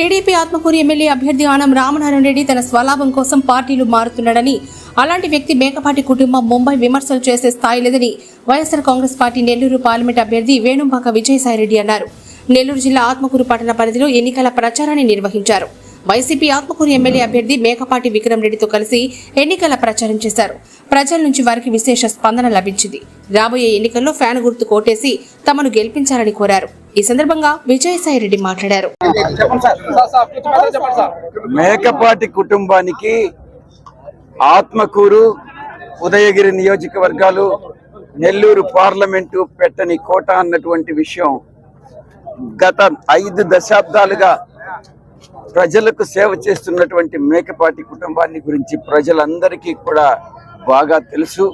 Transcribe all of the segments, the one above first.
TDP Atmakur MLA అభ్యర్థి ఆనం రామనారాయణ రెడ్డి తన స్వలాభం కోసం పార్టీలు మారుతున్నాడని, అలాంటి వ్యక్తి మేకపాటి కుటుంబం ముంబై విమర్శలు చేసే స్థాయి లేదని వైఎస్ఆర్ కాంగ్రెస్ పార్టీ నెల్లూరు పార్లమెంట్ అభ్యర్థి వేణుంబాక విజయసాయిరెడ్డి అన్నారు. నెల్లూరు జిల్లా ఆత్మకూరు పట్టణ పరిధిలో ఎన్నికల ప్రచారాన్ని నిర్వహించారు. వైసీపీ ఆత్మకూరు ఎమ్మెల్యే అభ్యర్థి మేకపాటి విక్రమ్ రెడ్డితో కలిసి ఎన్నికల ప్రచారం చేశారు. ప్రజల నుంచి వారికి విశేష స్పందన లభించింది. రాబోయే ఎన్నికల్లో ఫ్యాన్ గుర్తు కోటేసి తమను గెలిపించాలని కోరారు. ఈ సందర్భంగా విజయసాయిరెడ్డి మాట్లాడారు. మేకపాటి కుటుంబానికి ఆత్మకూరు, ఉదయగిరి నియోజకవర్గాలు, నెల్లూరు పార్లమెంటు పెట్టని కోట అన్నటువంటి విషయం గత 5 దశాబ్దాలుగా ప్రజలకు సేవ చేస్తున్నటువంటి మేకపాటి కుటుంబాన్ని గురించి ప్రజలందరికీ కూడా బాగా తెలుసు.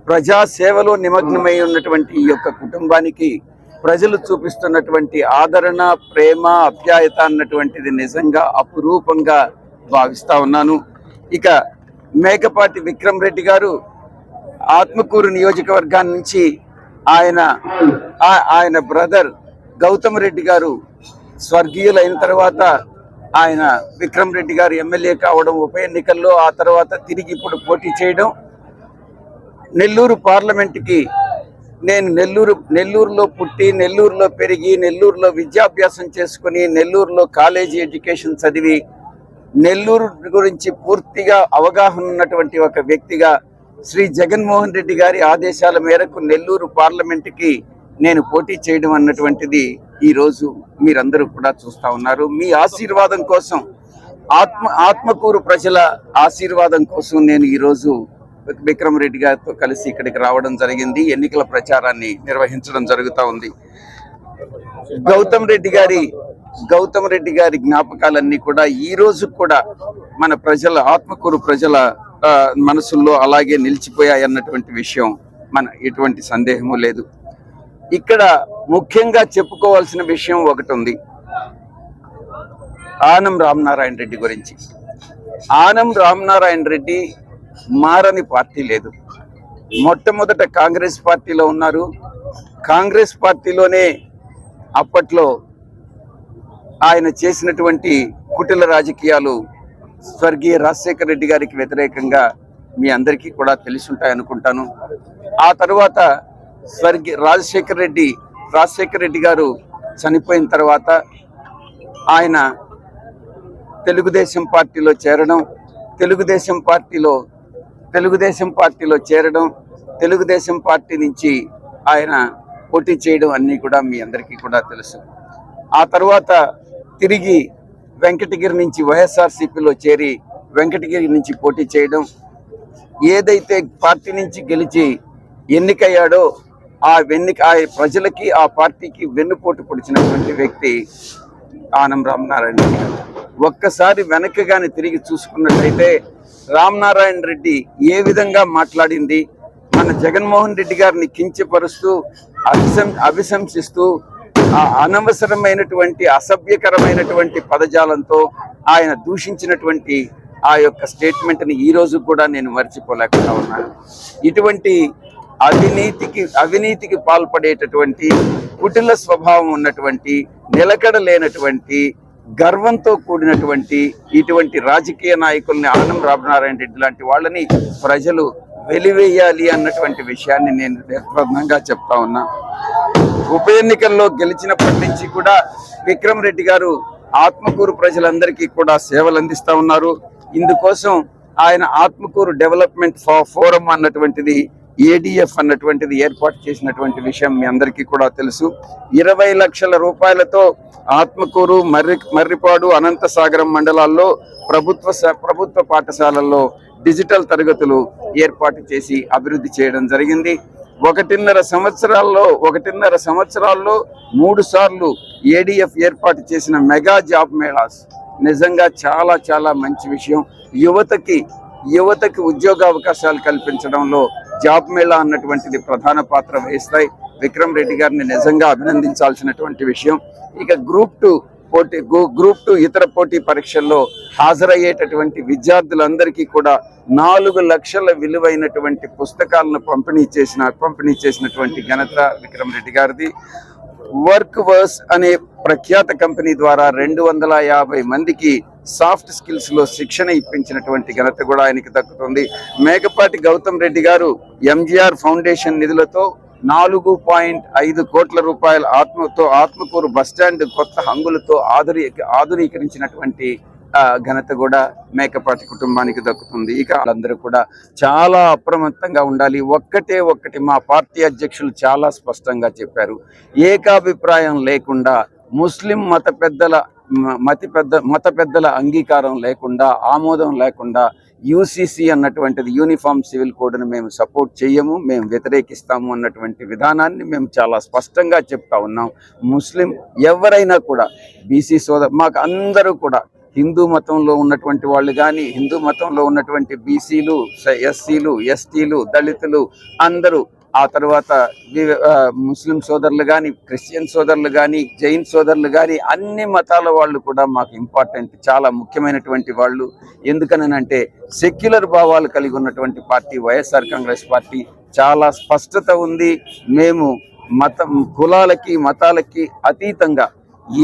ప్రజా సేవలో నిమగ్నమై ఉన్నటువంటి ఈ యొక్క కుటుంబానికి ప్రజలు చూపిస్తున్నటువంటి ఆదరణ, ప్రేమ, ఆప్యాయత అన్నటువంటిది నిజంగా అపురూపంగా భావిస్తా ఉన్నాను. ఇక మేకపాటి విక్రమ్ రెడ్డి గారు ఆత్మకూరు నియోజకవర్గాన్ని నుంచి ఆయన బ్రదర్ గౌతమ్ రెడ్డి గారు స్వర్గీయులైన తర్వాత ఆయన విక్రమ్ రెడ్డి గారు ఎమ్మెల్యే కావడం, ఉప ఎన్నికల్లో ఆ తర్వాత తిరిగి ఇప్పుడు పోటీ చేయడం, నెల్లూరు పార్లమెంటుకి నేను నెల్లూరులో పుట్టి, నెల్లూరులో పెరిగి, నెల్లూరులో విద్యాభ్యాసం చేసుకుని, నెల్లూరులో కాలేజీ ఎడ్యుకేషన్ చదివి, నెల్లూరు గురించి పూర్తిగా అవగాహన ఉన్నటువంటి ఒక వ్యక్తిగా శ్రీ జగన్మోహన్ రెడ్డి గారి ఆదేశాల మేరకు నెల్లూరు పార్లమెంటుకి నేను పోటీ చేయడం అన్నటువంటిది ఈరోజు మీరందరూ కూడా చూస్తూ ఉన్నారు. మీ ఆశీర్వాదం కోసం, ఆత్మకూరు ప్రజల ఆశీర్వాదం కోసం నేను ఈరోజు విక్రమ్ రెడ్డి గారితో కలిసి ఇక్కడికి రావడం జరిగింది. ఎన్నికల ప్రచారాన్ని నిర్వహించడం జరుగుతూ ఉంది. గౌతమ్ రెడ్డి గారి జ్ఞాపకాలన్నీ కూడా ఈ రోజు కూడా మన ఆత్మకూరు ప్రజల మనసుల్లో అలాగే నిలిచిపోయాయి అన్నటువంటి విషయం ఎటువంటి సందేహము లేదు. ఇక్కడ ముఖ్యంగా చెప్పుకోవాల్సిన విషయం ఒకటి ఉంది, ఆనం రామనారాయణ రెడ్డి గురించి. ఆనం రామనారాయణ రెడ్డి మారని పార్టీ లేదు. మొట్టమొదట కాంగ్రెస్ పార్టీలో ఉన్నారు. కాంగ్రెస్ పార్టీలోనే అప్పట్లో ఆయన చేసినటువంటి కుటిల రాజకీయాలు స్వర్గీయ రాజశేఖర రెడ్డి గారికి వ్యతిరేకంగా మీ అందరికీ కూడా తెలిసి ఉంటాయనుకుంటాను. ఆ తర్వాత రాజశేఖర రెడ్డి గారు చనిపోయిన తర్వాత ఆయన తెలుగుదేశం పార్టీలో చేరడం, తెలుగుదేశం పార్టీ నుంచి ఆయన పోటీ చేయడం అన్నీ కూడా మీ అందరికీ కూడా తెలుసు. ఆ తర్వాత తిరిగి వెంకటగిరి నుంచి వైఎస్ఆర్సీపీలో చేరి వెంకటగిరి నుంచి పోటీ చేయడం, ఏదైతే పార్టీ నుంచి గెలిచి ఎన్నికయ్యాడో ఆ ప్రజలకి, ఆ పార్టీకి వెన్నుపోటు పొడిచినటువంటి వ్యక్తి ఆనం రామనారాయణ రెడ్డి గారు. ఒక్కసారి వెనక్కిగానే తిరిగి చూసుకున్నట్లయితే రామనారాయణ రెడ్డి ఏ విధంగా మాట్లాడింది, మన జగన్మోహన్ రెడ్డి గారిని కించపరుస్తూ, అభిశంసిస్తూ, అనవసరమైనటువంటి అసభ్యకరమైనటువంటి పదజాలంతో ఆయన దూషించినటువంటి ఆ యొక్క స్టేట్మెంట్ని ఈ రోజు కూడా నేను మర్చిపోలేకుండా ఉన్నాను. ఇటువంటి అవినీతికి పాల్పడేటటువంటి, కుటిల స్వభావం ఉన్నటువంటి, నిలకడ లేనటువంటి, గర్వంతో కూడినటువంటి ఇటువంటి రాజకీయ నాయకుల్ని ఆనం రామనారాయణ రెడ్డి లాంటి వాళ్ళని ప్రజలు వెలివేయాలి అన్నటువంటి విషయాన్ని నేను నిర్బంధంగా చెప్తా ఉన్నా. ఉప ఎన్నికల్లో గెలిచినప్పటి నుంచి కూడా విక్రమ్ రెడ్డి గారు ఆత్మకూరు ప్రజలందరికీ కూడా సేవలు అందిస్తూ ఉన్నారు. ఇందుకోసం ఆయన ఆత్మకూరు డెవలప్మెంట్ ఫోరం అన్నటువంటిది, ADF అన్నటువంటిది ఏర్పాటు చేసినటువంటి విషయం మీ అందరికీ కూడా తెలుసు. 20 లక్షల రూపాయలతో ఆత్మకూరు, మర్రిపాడు, అనంతసాగరం మండలాల్లో ప్రభుత్వ పాఠశాలల్లో డిజిటల్ తరగతులు ఏర్పాటు చేసి అభివృద్ధి చేయడం జరిగింది. 1.5 సంవత్సరాల్లో 3 సార్లు ADF ఏర్పాటు చేసిన మెగా జాబ్ మేళాస్ నిజంగా చాలా చాలా మంచి విషయం. యువతకి ఉద్యోగ అవకాశాలు కల్పించడంలో జాబ్ మేళా అన్నటువంటిది ప్రధాన పాత్ర వహిస్తాయి. విక్రమ్ రెడ్డి గారిని నిజంగా అభినందించాల్సినటువంటి విషయం. ఇక గ్రూప్ 2 ఇతర పోటీ పరీక్షల్లో హాజరయ్యేటటువంటి విద్యార్థులందరికీ కూడా 4 లక్షల విలువైనటువంటి పుస్తకాలను పంపిణీ చేసినటువంటి ఘనత విక్రమ్ రెడ్డి గారిది. వర్క్ వర్స్ అనే ప్రఖ్యాత కంపెనీ ద్వారా 250 మందికి సాఫ్ట్ స్కిల్స్ లో శిక్షణ ఇప్పించినటువంటి ఘనత కూడా ఆయనకి దక్కుతుంది. మేకపాటి గౌతమ్ రెడ్డి గారు ఎంజీఆర్ ఫౌండేషన్ నిధులతో 4.5 కోట్ల రూపాయల ఆత్మకూరు బస్టాండ్ కొత్త హంగులతో ఆధునీకరించినటువంటి ఘనత కూడా మేకపాటి కుటుంబానికి దక్కుతుంది. ఇక అందరూ కూడా చాలా అప్రమత్తంగా ఉండాలి. ఒక్కటి మా పార్టీ అధ్యక్షులు చాలా స్పష్టంగా చెప్పారు. ఏకాభిప్రాయం లేకుండా ముస్లిం మత పెద్దల అంగీకారం లేకుండా, ఆమోదం లేకుండా యూసీసీ అన్నటువంటిది యూనిఫామ్ సివిల్ కోడ్ను మేము సపోర్ట్ చేయము, మేము వ్యతిరేకిస్తాము అన్నటువంటి విధానాన్ని మేము చాలా స్పష్టంగా చెప్తా ఉన్నాం. ముస్లిం ఎవరైనా కూడా బీసీ మాకు అందరూ కూడా హిందూ మతంలో ఉన్నటువంటి వాళ్ళు కానీ, హిందూ మతంలో ఉన్నటువంటి బీసీలు, ఎస్సీలు, ఎస్టీలు, దళితులు అందరూ, ఆ తర్వాత ముస్లిం సోదరులు కానీ, క్రిస్టియన్ సోదరులు కానీ, జైన్ సోదరులు కానీ, అన్ని మతాల వాళ్ళు కూడా మాకు ఇంపార్టెంట్, చాలా ముఖ్యమైనటువంటి వాళ్ళు. ఎందుకనంటే సెక్యులర్ భావాలు కలిగి ఉన్నటువంటి పార్టీ వైఎస్ఆర్ కాంగ్రెస్ పార్టీ. చాలా స్పష్టత ఉంది. మేము కులాలకి మతాలకి అతీతంగా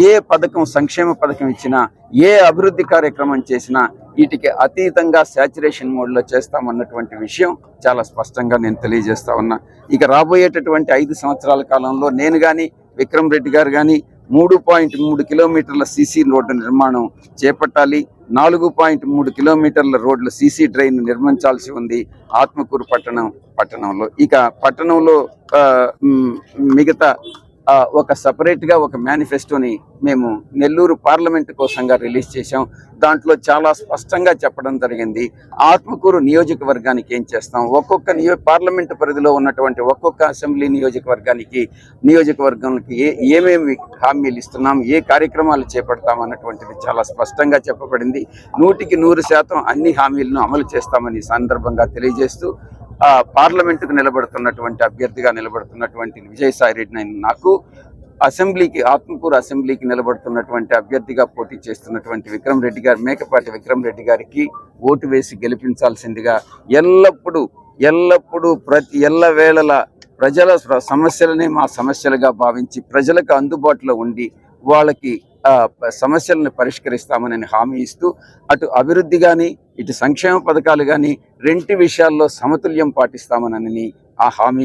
ఏ పథకం, సంక్షేమ పథకం ఇచ్చినా, ఏ అభివృద్ధి కార్యక్రమం చేసినా వీటికి అతీతంగా శాచురేషన్ మోడ్లో చేస్తామన్నటువంటి విషయం చాలా స్పష్టంగా నేను తెలియజేస్తా ఉన్నా. ఇక రాబోయేటటువంటి 5 సంవత్సరాల కాలంలో నేను కానీ, విక్రమ్ రెడ్డి గారు కానీ 3.3 కిలోమీటర్ల సీసీ రోడ్డు నిర్మాణం చేపట్టాలి. 4.3 కిలోమీటర్ల రోడ్ల సీసీ డ్రైన్ నిర్మించాల్సి ఉంది ఆత్మకూరు పట్టణంలో. ఇక పట్టణంలో మిగతా ఒక సపరేట్గా ఒక మేనిఫెస్టోని మేము నెల్లూరు పార్లమెంట్ కోసంగా రిలీజ్ చేశాం. దాంట్లో చాలా స్పష్టంగా చెప్పడం జరిగింది. ఆత్మకూరు నియోజకవర్గానికి ఏం చేస్తాం, ఒక్కొక్క పార్లమెంటు పరిధిలో ఉన్నటువంటి ఒక్కొక్క అసెంబ్లీ నియోజకవర్గానికి ఏమేమి హామీలు ఇస్తున్నాం, ఏ కార్యక్రమాలు చేపడతాం అన్నటువంటిది చాలా స్పష్టంగా చెప్పబడింది. 100% అన్ని హామీలను అమలు చేస్తామని సందర్భంగా తెలియజేస్తూ పార్లమెంటుకు అభ్యర్థిగా నిలబడుతున్నటువంటి విజయసాయి రెడ్డి నాకు ఆత్మకూరు అసెంబ్లీకి నిలబడుతున్నటువంటి అభ్యర్థిగా పోటీ చేస్తున్నటువంటి మేకపాటి విక్రమ్ రెడ్డి గారికి ఓటు వేసి గెలిపించాల్సిందిగా ఎల్లప్పుడూ ఎల్లవేళలా ప్రజల సమస్యలనే మా సమస్యలుగా భావించి ప్రజలకు అందుబాటులో ఉండి వాళ్ళకి సమస్యలను పరిష్కరిస్తామని హామీ ఇస్తూ, అటు అభివృద్ధి కానీ, ఇటు సంక్షేమ పథకాలు కానీ, రెంటి విషయాల్లో సమతుల్యం పాటిస్తామనని ఆ హామీ